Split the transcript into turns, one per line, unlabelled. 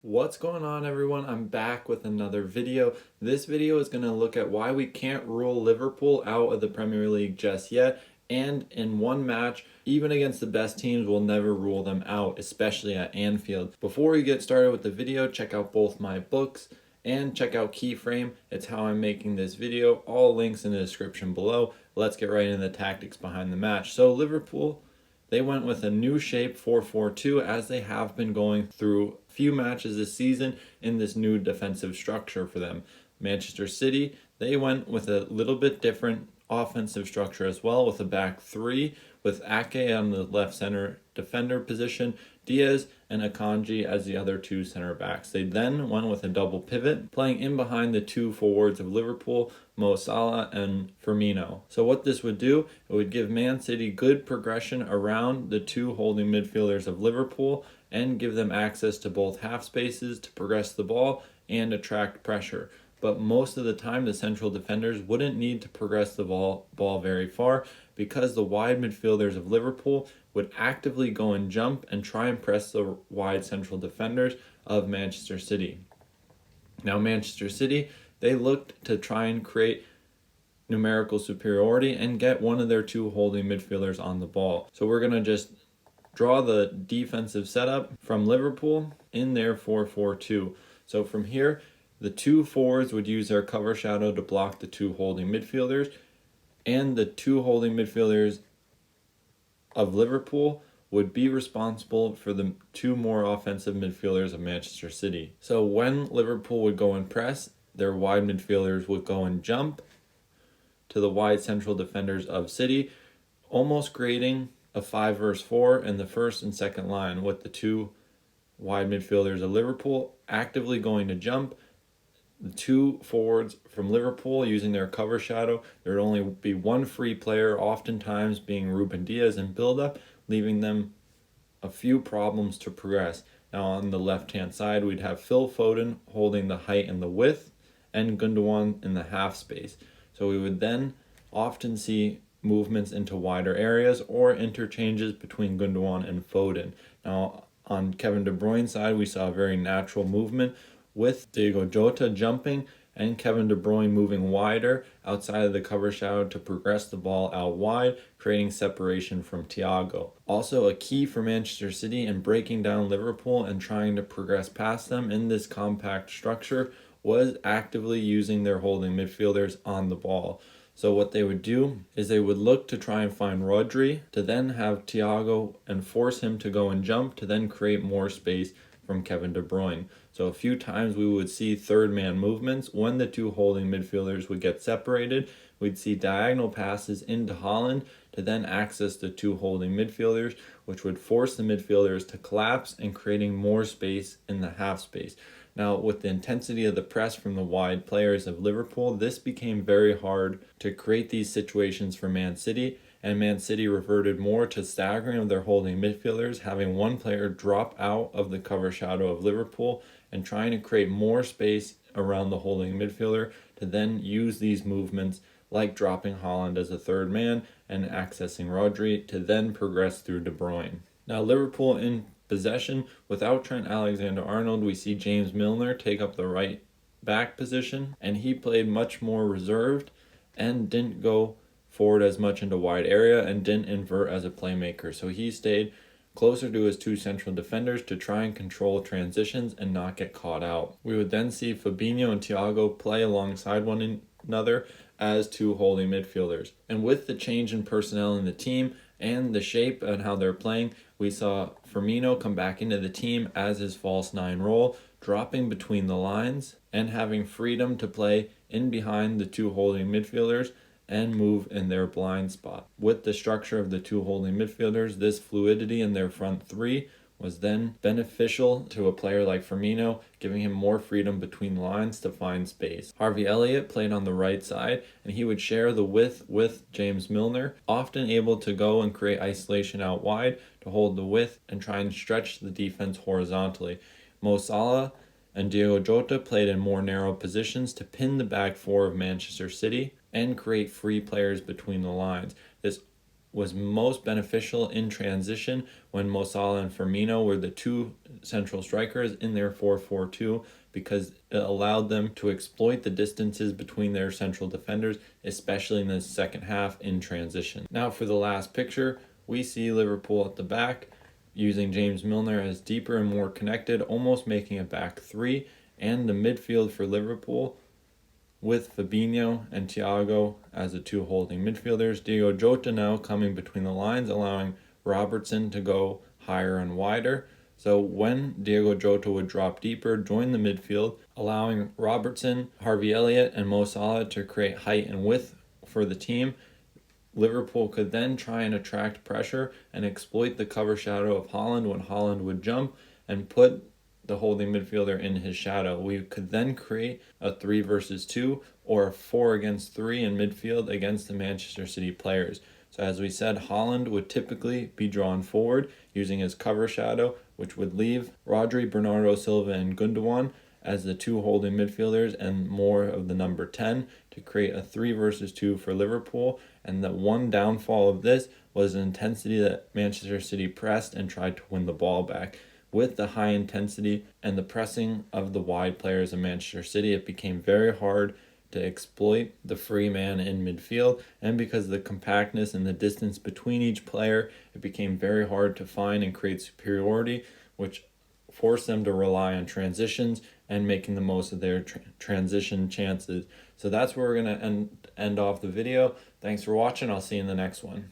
What's going on, everyone? I'm back with another video. This video is going to look at why we can't rule Liverpool out of the Premier League just yet, and in one match, even against the best teams, we'll never rule them out, especially at Anfield. Before we get started with the video, check out both my books and check out Keyframe. It's how I'm making this video. All links in the description below. Let's get right into the tactics behind the match. So Liverpool, they went with a new shape 4-4-2 as they have been going through a few matches this season in this new defensive structure for them. Manchester City, they went with a little bit different offensive structure as well, with a back three with Ake on the left center defender position, Diaz and Akanji as the other two center backs. They then went with a double pivot, playing in behind the two forwards of Liverpool, Mo Salah and Firmino. So what this would do, it would give Man City good progression around the two holding midfielders of Liverpool and give them access to both half spaces to progress the ball and attract pressure. But most of the time, the central defenders wouldn't need to progress the ball very far because the wide midfielders of Liverpool would actively go and jump and try and press the wide central defenders of Manchester City. Now, Manchester City, they looked to try and create numerical superiority and get one of their two holding midfielders on the ball. So we're going to just draw the defensive setup from Liverpool in their 4-4-2. So from here, the two forwards would use their cover shadow to block the two holding midfielders, and the two holding midfielders of Liverpool would be responsible for the two more offensive midfielders of Manchester City. So when Liverpool would go and press, their wide midfielders would go and jump to the wide central defenders of City, almost creating a 5-4 in the first and second line, with the two wide midfielders of Liverpool actively going to jump. The two forwards from Liverpool using their cover shadow, there would only be one free player, oftentimes being Ruben Diaz in build-up, leaving them a few problems to progress. Now on the left-hand side, we'd have Phil Foden holding the height and the width, and Gundogan in the half space. So we would then often see movements into wider areas or interchanges between Gundogan and Foden. Now on Kevin De Bruyne's side, we saw a very natural movement with Diogo Jota jumping and Kevin De Bruyne moving wider outside of the cover shadow to progress the ball out wide, creating separation from Thiago. Also, a key for Manchester City in breaking down Liverpool and trying to progress past them in this compact structure was actively using their holding midfielders on the ball. So what they would do is they would look to try and find Rodri to then have Thiago and force him to go and jump to then create more space from Kevin De Bruyne. So a few times we would see third man movements when the two holding midfielders would get separated. We'd see diagonal passes into Haaland to then access the two holding midfielders, which would force the midfielders to collapse and creating more space in the half space. Now, with the intensity of the press from the wide players of Liverpool, this became very hard to create these situations for Man City, and Man City reverted more to staggering of their holding midfielders, having one player drop out of the cover shadow of Liverpool and trying to create more space around the holding midfielder to then use these movements like dropping Haaland as a third man and accessing Rodri to then progress through De Bruyne. Now, Liverpool in possession, without Trent Alexander-Arnold, we see James Milner take up the right back position, and he played much more reserved and didn't go forward as much into wide area and didn't invert as a playmaker. So he stayed closer to his two central defenders to try and control transitions and not get caught out. We would then see Fabinho and Thiago play alongside one another as two holding midfielders. And with the change in personnel in the team and the shape and how they're playing, we saw Firmino come back into the team as his false nine role, dropping between the lines and having freedom to play in behind the two holding midfielders and move in their blind spot. With the structure of the two holding midfielders, this fluidity in their front three was then beneficial to a player like Firmino, giving him more freedom between lines to find space. Harvey Elliott played on the right side, and he would share the width with James Milner, often able to go and create isolation out wide to hold the width and try and stretch the defense horizontally. Mo Salah and Diogo Jota played in more narrow positions to pin the back four of Manchester City and create free players between the lines. This was most beneficial in transition when Mo Salah and Firmino were the two central strikers in their 4-4-2, because it allowed them to exploit the distances between their central defenders, especially in the second half in transition. Now for the last picture, we see Liverpool at the back, using James Milner as deeper and more connected, almost making a back three, and the midfield for Liverpool with Fabinho and Thiago as the two holding midfielders. Diogo Jota now coming between the lines, allowing Robertson to go higher and wider. So when Diogo Jota would drop deeper, join the midfield, allowing Robertson, Harvey Elliott, and Mo Salah to create height and width for the team, Liverpool could then try and attract pressure and exploit the cover shadow of Haaland when Haaland would jump and put the holding midfielder in his shadow. We could then create a 3 versus 2 or a 4 against 3 in midfield against the Manchester City players. So as we said, Haaland would typically be drawn forward using his cover shadow, which would leave Rodri, Bernardo Silva, and Gundogan as the two holding midfielders and more of the number 10 to create a 3 versus 2 for Liverpool. And the one downfall of this was the intensity that Manchester City pressed and tried to win the ball back. With the high intensity and the pressing of the wide players of Manchester City, it became very hard to exploit the free man in midfield, and because of the compactness and the distance between each player, it became very hard to find and create superiority, which forced them to rely on transitions and making the most of their transition chances. So that's where we're going to end off the video. Thanks for watching. I'll see you in the next one.